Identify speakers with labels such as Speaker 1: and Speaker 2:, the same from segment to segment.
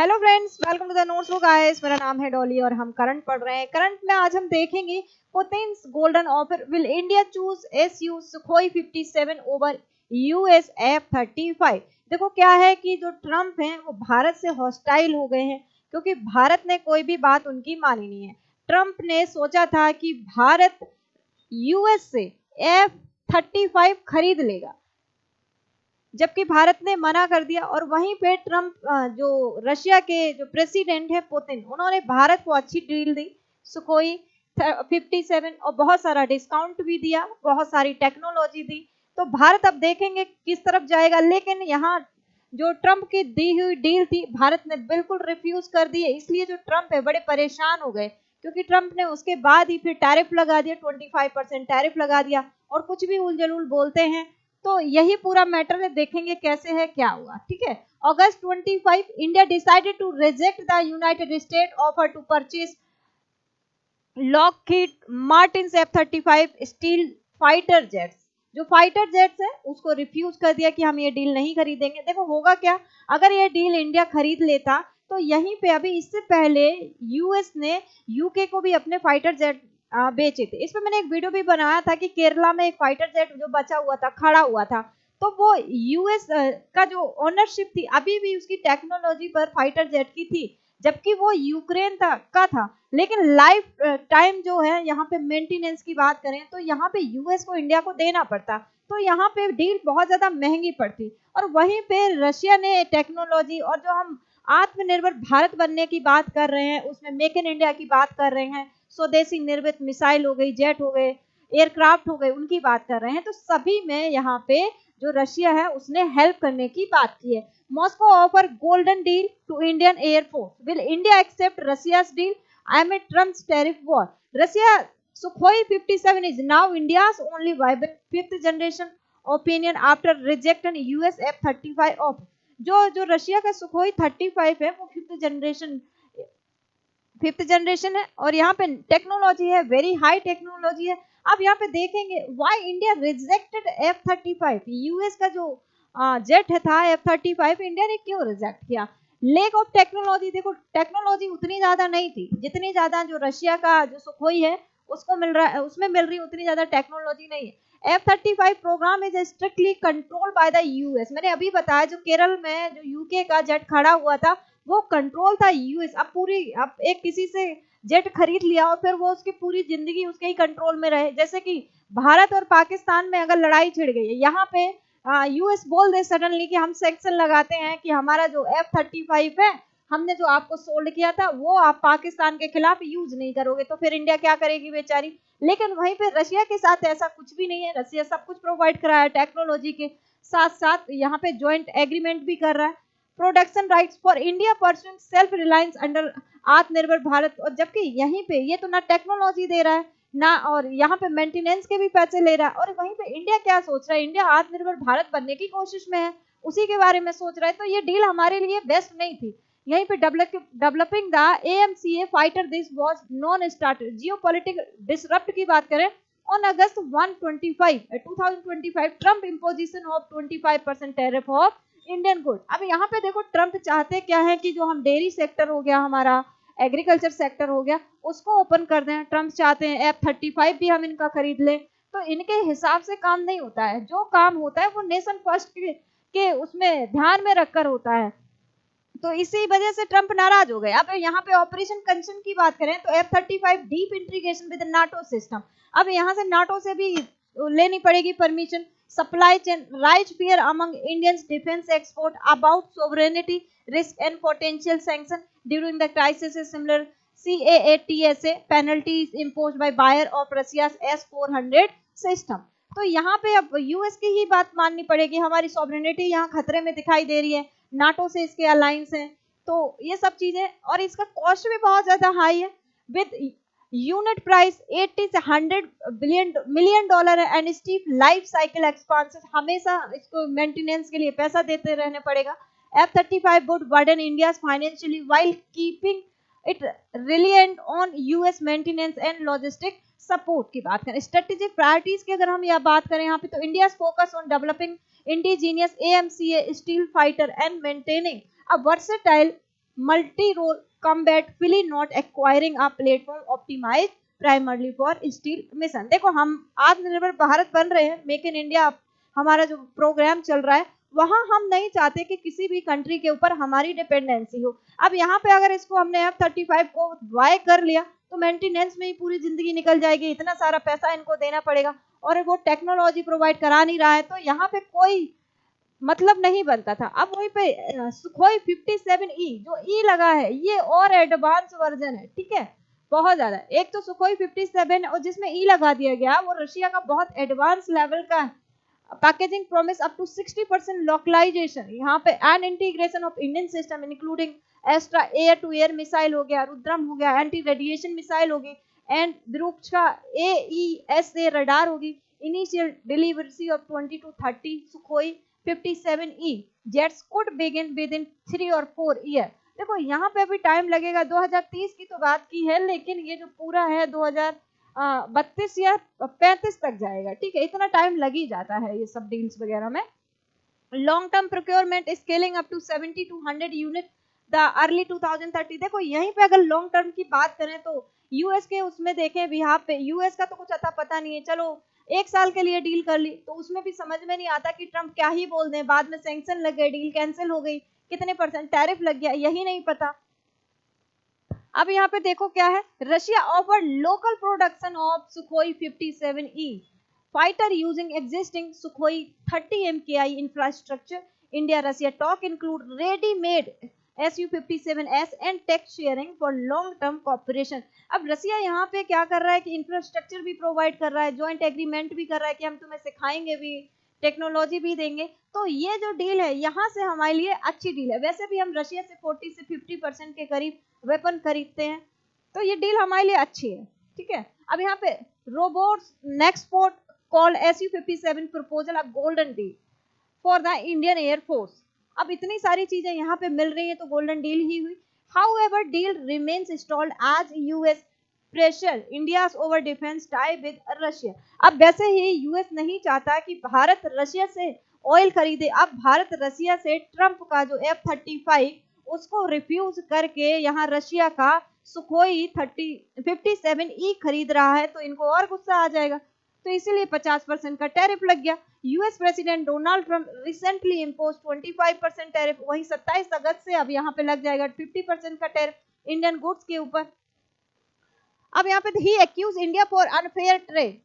Speaker 1: Hello friends, welcome to the notes book guys. मेरा नाम है डॉली और हम करंट पढ़ रहे हैं। करंट में आज हम देखेंगे Putin's golden offer, will India choose SU Sukhoi 57 over US F-35। देखो क्या है कि जो ट्रम्प हैं वो भारत से हॉस्टाइल हो गए हैं क्योंकि भारत ने कोई भी बात उनकी मानी नहीं है। ट्रम्प ने सोचा था कि भारत यूएस से F-35 खरीद लेगा, जबकि भारत ने मना कर दिया। और वहीं पे ट्रम्प जो रशिया के जो प्रेसिडेंट है पुतिन, उन्होंने भारत को अच्छी डील दी, सुखोई 57, और बहुत सारा डिस्काउंट भी दिया, बहुत सारी टेक्नोलॉजी दी। तो भारत अब देखेंगे किस तरफ जाएगा। लेकिन यहाँ जो ट्रम्प की दी हुई डील थी, भारत ने बिल्कुल रिफ्यूज कर दी है। इसलिए जो ट्रम्प है बड़े परेशान हो गए क्योंकि ट्रम्प ने उसके बाद ही फिर टैरिफ लगा दिया, 25% टैरिफ लगा दिया और कुछ भी उलझुल बोलते हैं। तो यही पूरा मैटर है, देखेंगे कैसे है क्या हुआ। ठीक है, August 25 India decided to reject the United State offer to purchase Lockheed Martin F-35 stealth fighter jets. जो फाइटर जेट्स है उसको रिफ्यूज कर दिया कि हम ये डील नहीं खरीदेंगे। देखो होगा क्या, अगर ये डील इंडिया खरीद लेता तो यहीं पे अभी इससे पहले यूएस ने यूके को भी अपने फाइटर जेट बेचे थे। इस पे मैंने एक वीडियो भी बनाया था कि केरला में एक फाइटर जेट जो बचा हुआ था, खड़ा हुआ था, तो वो यूएस का जो ओनरशिप थी, अभी भी उसकी टेक्नोलॉजी पर फाइटर जेट की थी, जबकि वो यूक्रेन का था। लेकिन लाइफ टाइम जो है यहाँ पे मेंटेनेंस की बात करें तो यहाँ पे यूएस को इंडिया को देना पड़ता, तो यहाँ पे डील बहुत ज्यादा महंगी पड़ती। और वहीं पे रशिया ने टेक्नोलॉजी, और जो हम आत्मनिर्भर भारत बनने की बात कर रहे हैं उसमें मेक इन इंडिया की बात कर रहे हैं, स्वदेशी निर्मित मिसाइल हो गई, जेट हो गए, एयरक्राफ्ट हो गए, उनकी बात कर रहे हैं। तो सभी में यहाँ पे जो रशिया है उसने हेल्प करने की बात की है। Moscow offer golden deal to Indian air force, will India accept Russia's deal amid Trump's tariff war? Russia Sukhoi 57 is now India's only viable fifth generation opinion after rejecting US F-35 offer. जो Russia का Sukhoi 35 है वो fifth generation है और यहाँ पे technology है, very high technology है। अब यहाँ पे देखेंगे why India rejected F-35। US का जो जेट है था F-35, इंडिया ने क्यों रिजेक्ट किया? Lake of technology. देखो टेक्नोलॉजी उतनी ज्यादा नहीं थी जितनी ज्यादा जो रशिया का जो सुखोई है उसको मिल रहा है, उसमें मिल रही उतनी ज्यादा टेक्नोलॉजी नहीं है। F-35 programme is strictly controlled by the US. मैंने अभी बताया जो केरल में जो यूके का जेट खड़ा हुआ था वो कंट्रोल था यूएस। अब एक किसी से जेट खरीद लिया और फिर वो उसकी पूरी जिंदगी उसके ही कंट्रोल में रहे। जैसे कि भारत और पाकिस्तान में अगर लड़ाई छिड़ गई है, यहाँ पे यूएस बोल दे सडनली कि हम सैंक्शन लगाते हैं कि हमारा जो F-35 है, हमने जो आपको सोल्ड किया था वो आप पाकिस्तान के खिलाफ यूज नहीं करोगे, तो फिर इंडिया क्या करेगी बेचारी। लेकिन वहीं पे रशिया के साथ ऐसा कुछ भी नहीं है, रशिया सब कुछ प्रोवाइड करा है टेक्नोलॉजी के साथ साथ, यहाँ पे ज्वाइंट एग्रीमेंट भी कर रहा है। Production rights for India pursuing self reliance under आत्मनिर्भर भारत। और जबकि यहीं पे ये तो ना टेक्नोलॉजी दे रहा है ना, और यहाँ पे मेंटेनेंस के भी पैसे ले रहा है, और वहीं पे इंडिया क्या सोच रहा है, इंडिया आत्मनिर्भर भारत बनने की कोशिश में है, उसी के बारे में सोच रहा है। तो ये डील हमारे लिए बेस्ट नहीं थी। यहीं पे developing the AMCA fighter this was non starter. Geopolitical disrupt की बात करें, on August 125 2025 Trump imposition of 25% tariff of Indian good. अब यहाँ पे देखो ट्रम्प चाहते क्या है कि जो हम डेयरी सेक्टर हो गया, हमारा एग्रीकल्चर सेक्टर हो गया, उसको ओपन कर दें। ट्रम्प चाहते हैं F-35 भी हम इनका खरीद लें। तो इनके हिसाब से काम नहीं होता है, जो काम होता है वो नेशन फर्स्ट के उसमें ध्यान में रखकर होता है। तो इसी वजह से ट्रम्प नाराज हो गए। अब यहाँ पे ऑपरेशन कंसन की बात करें तो F-35 deep integration with NATO system. अब यहाँ से नाटो से भी लेनी पड़ेगी permission. Supply chain rise fear among Indians defence export about sovereignty risk and potential sanction during the crisis is similar CAATSA penalties imposed by buyer of Russia's S-400 system। तो यहाँ पे अब यूएस की ही बात माननी पड़ेगी, हमारी सॉवरेनिटी यहाँ खतरे में दिखाई दे रही है, नाटो से इसके अलायंस है, तो ये सब चीजें। और इसका कॉस्ट भी बहुत ज्यादा हाई है, विद यूनिट प्राइस 80 से 100 मिलियन डॉलर है, and steep life cycle expenses, हमेशा इसको मेंटेनेंस के लिए पैसा देते रहने पड़ेगा। F-35 would burden India's financially while keeping it reliant on US maintenance and logistic support की बात करें। स्ट्रेटेजिक प्रायोरिटीज की अगर हम यह बात करें यहाँ पे, तो India focus on developing indigenous AMCA steel fighter and maintaining a versatile multi role combat fully not acquiring a platform optimized primarily for steel mission। देखो हम आत्मनिर्भर भारत बन रहे हैं, मेक इन इंडिया हमारा जो प्रोग्राम चल रहा है, वहां हम नहीं चाहते कि किसी भी कंट्री के ऊपर हमारी डिपेंडेंसी हो। अब यहाँ पे अगर इसको हमने F-35 को बाय कर लिया तो मेंटेनेंस में ही पूरी जिंदगी निकल जाएगी, इतना सारा पैसा इनको देना पड़ेगा और वो टेक्नोलॉजी प्रोवाइड करा नहीं रहा है, तो यहाँ पे कोई मतलब नहीं बनता था। अब वहीं पे सुखोई 57E जो ई लगा है ये और एडवांस वर्जन है, ठीक है, बहुत ज्यादा। एक तो सुखोई 57 और जिसमें ई लगा दिया गया वो रशिया का बहुत एडवांस लेवल का है। Packaging promise up to 60% localisation यहाँ पे and integration of Indian system including Astra air to air missile हो गया, रुद्रम हो गया, एंटी रेडिएशन मिसाइल होगी, एंड द्रुक्षा AESA रडार होगी। Initial delivery of 20 to 30 Sukhoi 57E jets could begin within 3 or 4 year. देखो यहाँ पे अभी टाइम लगेगा, 2030 की तो बात की है, लेकिन ये जो पूरा है 2032 या 35 तक जाएगा, ठीक है, इतना टाइम लग ही जाता है ये सब डील्स वगैरह में। Long term procurement scaling up to 70 to 100 unit the early 2030। देखो यहीं पे अगर लॉन्ग टर्म की बात करें तो यूएस के उसमें देखें भी, यहाँ पे यूएस का तो कुछ अता पता नहीं है, चलो 1 साल के लिए डील कर ली तो उसमें भी समझ में नहीं आता कि ट्रम्प क्या ही बोल दें, बाद में सैंक्शन लग गए, डील कैंसिल हो गई, कितने % टैरिफ लग गया यही नहीं पता। अब यहाँ पे देखो क्या है, Russia offer local production of Sukhoi 57E fighter using existing Sukhoi 30 MKI infrastructure. India Russia talk include ready made Su-57S and tech sharing for long term cooperation. अब रसिया यहाँ पे क्या कर रहा है कि इंफ्रास्ट्रक्चर भी प्रोवाइड कर रहा है, ज्वाइंट एग्रीमेंट भी कर रहा है कि हम तुम्हें सिखाएंगे भी, टेक्नोलॉजी भी देंगे, तो ये जो डील है यहाँ से हमारे लिए अच्छी डील है। वैसे भी हम रशिया से 40 से 50% के करीब वेपन खरीदते हैं, तो ये डील हमारे लिए अच्छी है, ठीक है। अब यहाँ पे robots next port called Su-57 proposal a golden deal for the Indian air force. अब इतनी सारी चीजें यहाँ पे मिल रही है तो गोल्डन डील ही हुई। However deal remains stalled as US pressure India's over defence tie with Russia. अब वैसे ही यूएस नहीं चाहता कि भारत रशिया से ऑयल खरीदे। अब भारत रशिया से ट्रंप का जो F-35 उसको रिफ्यूज करके यहाँ रशिया का सुखोई 57E खरीद रहा है, तो इनको और गुस्सा आ जाएगा, तो इसीलिए 50% का टैरिफ लग गया। US president Donald Trump recently impose 25% tariff, वही 27 अगस्त से अब यहाँ पे लग जाएगा 50% का टैरिफ इंडियन गुड्स के ऊपर। अब यहाँ पे ही accuse India for unfair trade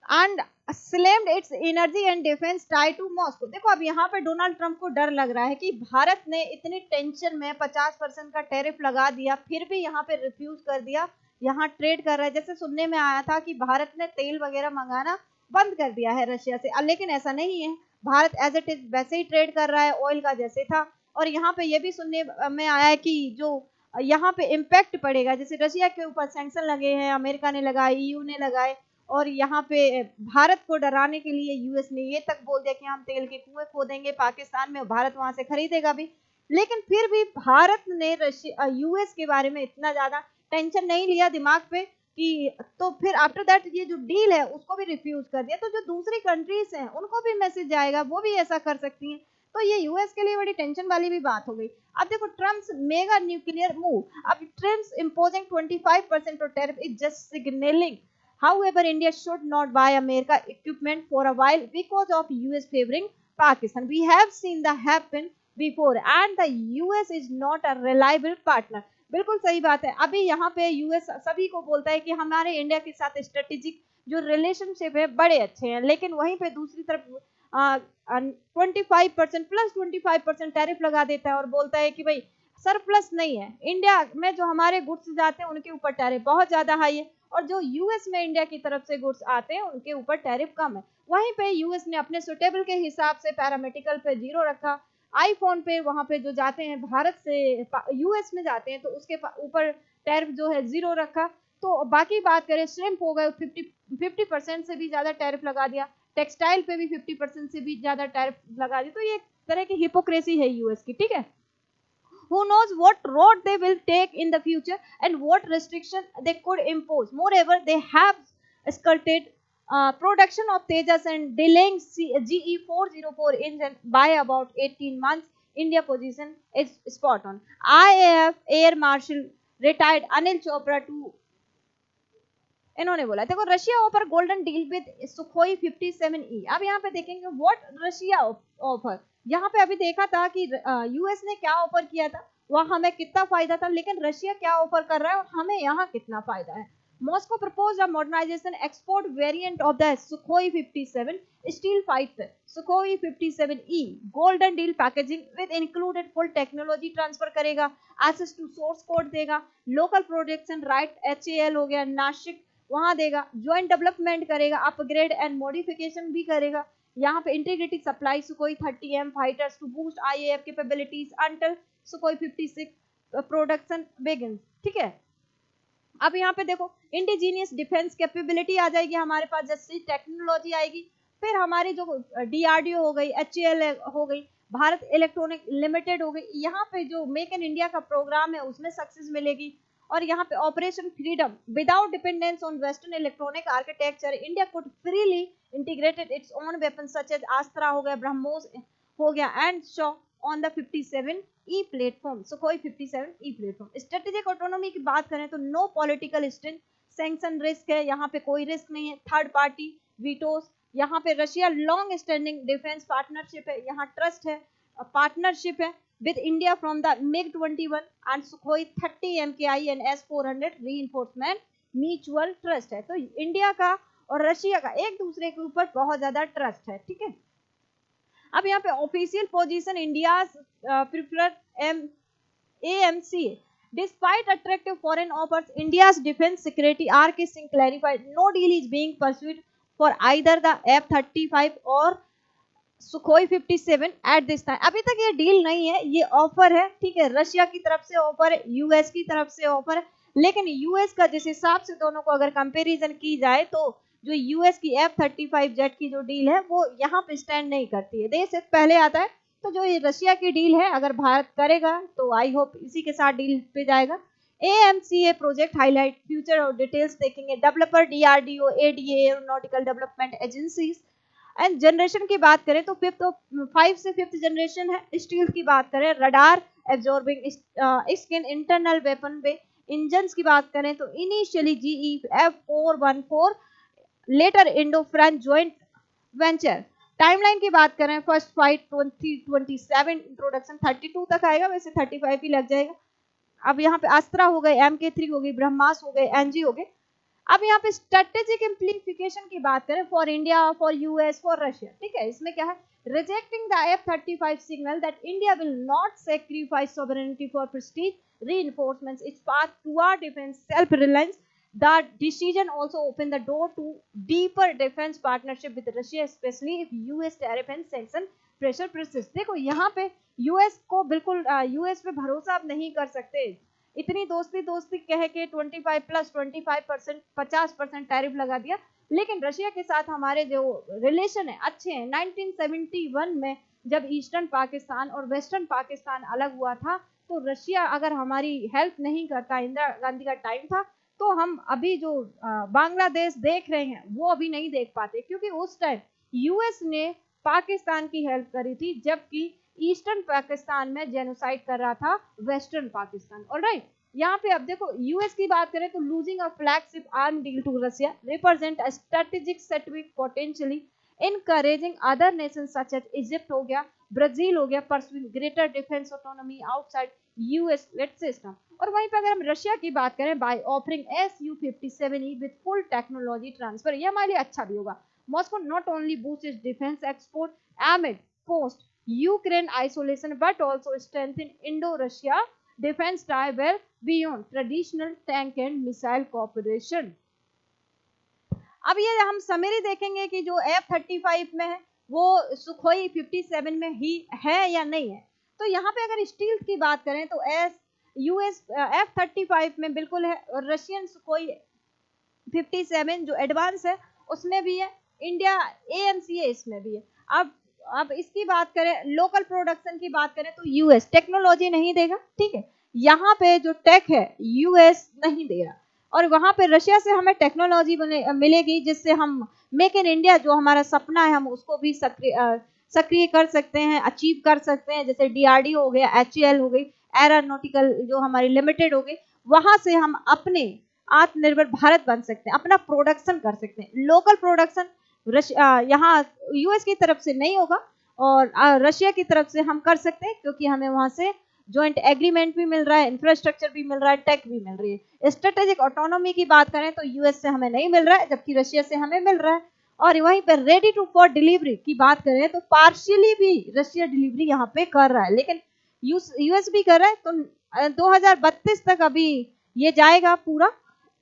Speaker 1: and slammed its energy and defence tie to Moscow. देखो अब यहाँ पे डोनाल्ड ट्रंप को डर लग रहा है कि भारत ने इतनी टेंशन में 50% का टैरिफ लगा दिया, फिर भी यहाँ पे रिफ्यूज कर दिया, यहाँ ट्रेड कर रहा है। जैसे सुनने में आया था कि भारत ने तेल वगैरह मंगाना बंद कर दिया है रशिया से, लेकिन ऐसा नहीं है, भारत एज इट इज वैसे ही ट्रेड कर रहा है ऑयल का जैसे था। और यहाँ पे ये भी सुनने में आया है कि जो यहाँ पे इम्पैक्ट पड़ेगा, जैसे रशिया के ऊपर सैंक्शन लगे हैं, अमेरिका ने लगाए, EU ने लगाए, और यहाँ पे भारत को डराने के लिए यूएस ने ये तक बोल दिया कि हम तेल के कुएं खोदेंगे पाकिस्तान में, भारत वहां से खरीदेगा भी। लेकिन फिर भी भारत ने यूएस के बारे में इतना ज्यादा टेंशन नहीं लिया दिमाग पे कि, तो फिर आफ्टर दैट ये जो डील है उसको भी रिफ्यूज कर दिया। तो जो दूसरी कंट्रीज हैं उनको भी मैसेज जाएगा, वो भी ऐसा कर सकती हैं, तो ये यूएस के लिए बड़ी टेंशन वाली भी बात हो गई। अब देखो ट्रम्प्स मेगा न्यूक्लियर मूव, अब Trump's imposing 25% tariff is just signalling. However, India should not buy America equipment for a while because of US favoring Pakistan. We have seen that happen before and the US is not a reliable partner. बिल्कुल सही बात है। अभी यहाँ पे US सभी को बोलता है कि हमारे इंडिया के साथ स्ट्रेटेजिक जो रिलेशनशिप है बड़े अच्छे हैं, लेकिन वहीं पे दूसरी तरफ 25% प्लस 25% टैरिफ लगा देता है और बोलता है कि भाई सरप्लस नहीं है, इंडिया में जो हमारे गुड्स जाते हैं उनके ऊपर टैरिफ बहुत ज्यादा हाई है, और जो यूएस में इंडिया की तरफ से गुड्स आते हैं उनके ऊपर टैरिफ कम है। वहीं पे यूएस ने अपने सुटेबल के हिसाब से पैरामेडिकल पे 0 रखा, आईफोन पे वहां पे जो जाते हैं भारत से यूएस में जाते हैं तो उसके ऊपर टैरिफ जो है 0 रखा। तो बाकी बात करें श्रिम्प हो गए 50% से भी ज्यादा टैरिफ लगा दिया, टेक्सटाइल पे भी 50% से भी ज्यादा टैरिफ लगा दिया। तो ये एक तरह की हिपोक्रेसी है यूएस की, ठीक है। Who knows what road they will take in the future and what restriction they could impose. Moreover, they have skirted production of Tejas and delaying GE 404 engine by about 18 months. India position is spot on. IAF Air Marshal retired Anil Chopra to, इन्होंने बोला देखो Russia offer golden deal with Sukhoi 57E। अब यहाँ पे देखेंगे what Russia offer. यहाँ पे अभी देखा था कि यूएस ने क्या ऑफर किया था, वहाँ हमें कितना फायदा था, लेकिन रशिया क्या ऑफर कर रहा है और हमें यहाँ कितना फायदा है। Moscow propose a modernisation export variant of the Sukhoi 57 stealth fighter Sukhoi 57E golden deal packaging with included full technology transfer करेगा, एक्सेस टू सोर्स कोड देगा, लोकल प्रोडक्शन राइट HAL हो गया नासिक वहां देगा, ज्वाइंट डेवलपमेंट करेगा, upgrade and modification भी करेगा। यहाँ पे integrated supply Sukhoi 30M fighters to boost IAF capabilities until Sukhoi 56 production begins. ठीक है, अब यहाँ पे देखो इंडिजीनियस डिफेंस कैपेबिलिटी आ जाएगी हमारे पास, जैसे टेक्नोलॉजी आएगी, फिर हमारी जो DRDO हो गई, HAL हो गई, भारत इलेक्ट्रॉनिक लिमिटेड हो गई, यहाँ पे जो मेक इन इंडिया का प्रोग्राम है उसमें सक्सेस मिलेगी। और यहाँ पे operation freedom without dependence on western electronic architecture India could freely integrated its own weapon such as Astra हो गया, ब्रह्मोस हो गया and show on the 57E platform Sukhoi 57E platform. Strategic autonomy की बात करें तो no political stance sanction risk है, यहाँ पे कोई रिस्क नहीं है, थर्ड पार्टी वीटोस, यहाँ पे Russia long standing defence partnership है, यहाँ ट्रस्ट है, पार्टनरशिप है with India from the MiG-21 and Sukhoi 30 MKI and S-400 reinforcement mutual trust है। तो इंडिया का और रशिया का एक दूसरे के ऊपर बहुत ज्यादा ट्रस्ट है। ठीक है, अब यहाँ पे official position India preferred AMCA despite attractive foreign offers India's defense secretary RK Singh clarified no deal is being pursued for either the F-35 और सुखोई 57 एट दिस टाइम। अभी तक ये डील नहीं है, ये ऑफर है। ठीक है, रशिया की तरफ से ऑफर है, यूएस की तरफ से ऑफर है, लेकिन यूएस का जिस हिसाब से दोनों को अगर कंपैरिजन की जाए तो जो यूएस की F-35 जेट की जो डील है वो यहाँ पे स्टैंड नहीं करती है, देश से पहले आता है। तो जो ये रशिया की डील है अगर भारत करेगा तो आई होप इसी के साथ डील पे जाएगा। AMCA प्रोजेक्ट हाईलाइट फ्यूचर और डिटेल्स देखेंगे, developer DRDO ADA aeronautical development agencies and generation की बात करें तो 5 से 5th जनरेशन है। स्टील की बात करें radar absorbing skin internal weapon पे इंजन की बात करें तो initially GE F414 later Indo French joint venture. Timeline की बात करें फर्स्ट फाइट 2027 इंट्रोडक्शन 32 तक आएगा, वैसे 35 ही लग जाएगा। अब यहाँ पे अस्त्रा हो गए, MK3 हो गई, ब्रह्मास हो गए, NG हो गए। अब यहाँ पे स्ट्रेटेजिक इम्प्लीकेशन की बात करें for India, for US, for Russia. ठीक है, इसमें क्या है, rejecting the F-35 signal that India will not sacrifice sovereignty for Prestige reinforcements its path toward defense self-reliance. The decision also opened the door to deeper defense partnership with Russia, especially if US tariff and sanction pressure persists. देखो यहाँ पे US को बिल्कुल US पे भरोसा आप नहीं कर सकते, इतनी दोस्ती कह के 25 प्लस 25% 50% टैरिफ लगा दिया, लेकिन रशिया के साथ हमारे जो रिलेशन है अच्छे हैं। 1971 में जब ईस्टर्न पाकिस्तान और वेस्टर्न पाकिस्तान अलग हुआ था तो रशिया अगर हमारी हेल्प नहीं करता, इंदिरा गांधी का टाइम था, तो हम अभी जो बांग्लादेश देख रहे हैं वो अभी नहीं देख पाते, क्योंकि उस टाइम यूएस ने पाकिस्तान की हेल्प करी थी, जबकि ईस्टर्न पाकिस्तान में जेनोसाइड कर रहा था वेस्टर्न पाकिस्तान। ऑलराइट, यहाँ पे अब देखो यूएस की बात करें तो losing a flagship arm deal to Russia represent a strategic setback potentially encouraging other nation such as Egypt हो गया, ब्राजील हो गया, pursuing greater defence autonomy outside US led system. और वहीं पर अगर हम रशिया की बात करें by offering Su-57E with full technology transfer, ये हमारे लिए अच्छा भी होगा। Moscow not only boost its defence export amid post Ukraine isolation but also strengthen Indo-Russia defense tie well beyond traditional tank and missile cooperation. अब ये हम summary देखेंगे कि जो F-35 में है वो सुखोई 57 में ही है या नहीं है। तो यहाँ पे अगर स्टील की बात करें तो यूएस F-35 में बिल्कुल है, और रशियन सुखोई 57 जो एडवांस है उसमें भी है, इंडिया AMCA इसमें भी है। अब इसकी बात करें, लोकल प्रोडक्शन की बात करें तो यूएस टेक्नोलॉजी नहीं देगा। ठीक है, यहाँ पे जो टेक है यूएस नहीं दे रहा, और वहां पे रशिया से हमें टेक्नोलॉजी मिलेगी जिससे हम मेक इन इंडिया जो हमारा सपना है हम उसको भी सक्रिय कर सकते हैं, अचीव कर सकते हैं, जैसे डीआरडीओ हो गया, एचएएल हो गई, एरोनॉटिकल जो हमारी लिमिटेड हो गई, वहां से हम अपने आत्मनिर्भर भारत बन सकते हैं, अपना प्रोडक्शन कर सकते हैं। लोकल प्रोडक्शन यहाँ यूएस की तरफ से नहीं होगा और रशिया की तरफ से हम कर सकते हैं, क्योंकि हमें वहां से जॉइंट एग्रीमेंट भी मिल रहा है, इंफ्रास्ट्रक्चर भी मिल रहा है, टेक भी मिल रही है। स्ट्रेटेजिक ऑटोनॉमी की बात करें तो यूएस से हमें नहीं मिल रहा है, जबकि रशिया से हमें मिल रहा है। और वहीं पर रेडी टू फॉर डिलीवरी की बात करें तो पार्शियली भी रशिया डिलीवरी यहाँ पे कर रहा है, लेकिन यूएस भी कर रहा है। तो 2032 तक अभी ये जाएगा पूरा।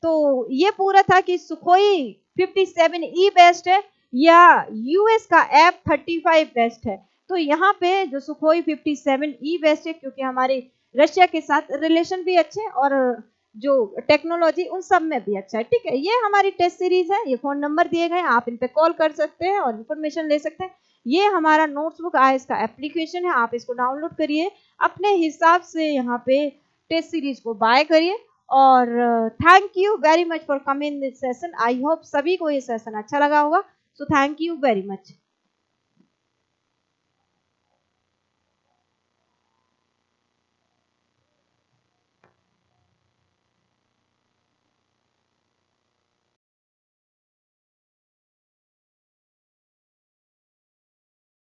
Speaker 1: तो ये पूरा था कि सुखोई 57E बेस्ट है या यूएस का F-35 बेस्ट है। तो यहाँ पे जो सुखोई 57E बेस्ट है, क्योंकि हमारे रशिया के साथ रिलेशन भी अच्छे हैं और जो टेक्नोलॉजी उन सब में भी अच्छा है। ठीक है, ये हमारी टेस्ट सीरीज है, ये फोन नंबर दिए गए, आप इन पे कॉल कर सकते हैं और इन्फॉर्मेशन ले सकते हैं। ये हमारा नोट्सबुक आईएएस का एप्लीकेशन है, आप इसको डाउनलोड करिए, अपने हिसाब से यहाँ पे टेस्ट सीरीज को बाय करिए। और thank you very much for coming this session. I hope सभी को ये सेशन अच्छा लगा होगा। So thank you very much.